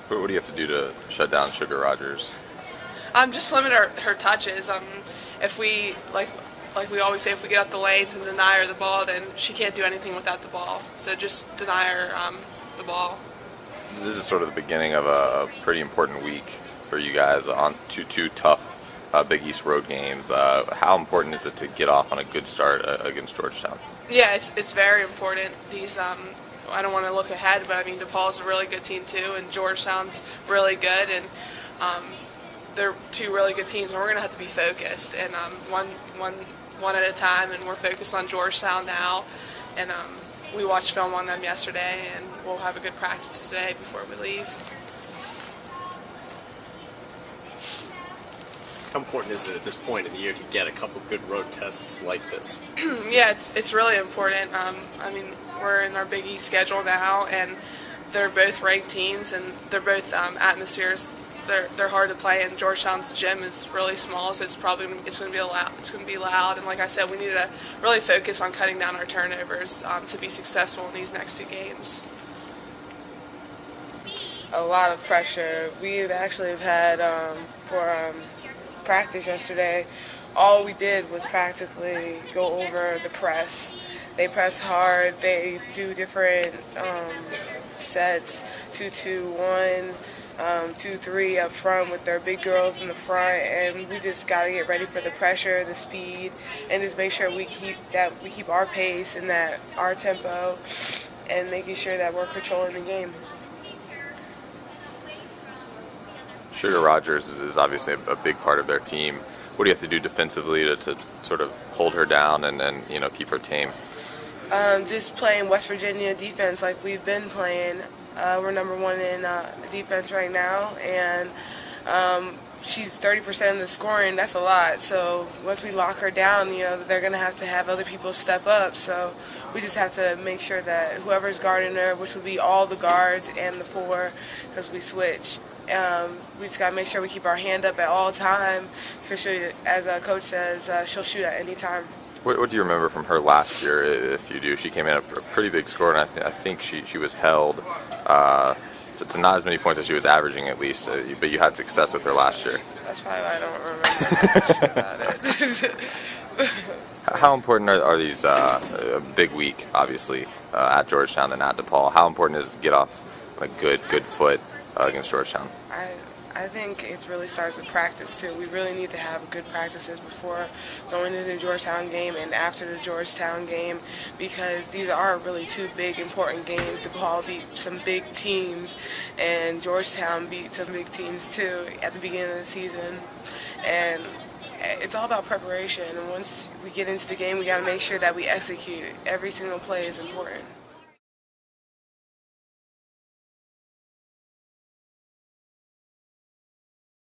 What do you have to do to shut down Sugar Rogers? Just limit her touches. If we like we always say, if we get up the lanes and deny her the ball, then she can't do anything without the ball. So just deny her the ball. This is sort of the beginning of a pretty important week for you guys on two tough Big East road games. How important is it to get off on a good start against Georgetown? Yeah, it's very important. These I don't want to look ahead, but I mean DePaul's a really good team too, and Georgetown's really good, and they're two really good teams, and we're going to have to be focused and one at a time, and we're focused on Georgetown now, and we watched film on them yesterday, and we'll have a good practice today before we leave. How important is it at this point in the year to get a couple good road tests like this? Yeah, it's really important. I mean, we're in our Big East schedule now, and they're both ranked teams, and they're both atmospheres. They're hard to play, and Georgetown's gym is really small, so it's going to be loud. It's going to be loud, and like I said, we need to really focus on cutting down our turnovers to be successful in these next two games. A lot of pressure. We actually have had for practice yesterday. All we did was practically go over the press. They press hard. They do different sets, 2-2-1. 2-3 up front with their big girls in the front, and we just got to get ready for the pressure, the speed, and just make sure we keep our pace and that our tempo, and making sure that we're controlling the game. Sugar Rogers is obviously a big part of their team. What do you have to do defensively to sort of hold her down and keep her tame? Just playing West Virginia defense like we've been playing. We're number one in defense right now, and she's 30% of the scoring. That's a lot. So once we lock her down, they're going to have other people step up. So we just have to make sure that whoever's guarding her, which will be all the guards and the four, because we switch, we just got to make sure we keep our hand up at all time, because as a coach says, she'll shoot at any time. What do you remember from her last year, if you do? She came in a pretty big score, and I think she was held to not as many points as she was averaging, at least, but you had success with her last year. That's probably why I don't remember much about it. How important are these a big week, obviously, at Georgetown and at DePaul? How important is it to get off a good foot against Georgetown? I think it really starts with practice too. We really need to have good practices before going into the Georgetown game and after the Georgetown game, because these are really two big important games. DePaul beat some big teams, and Georgetown beat some big teams too at the beginning of the season. And it's all about preparation, and once we get into the game, we got to make sure that we execute. Every single play is important.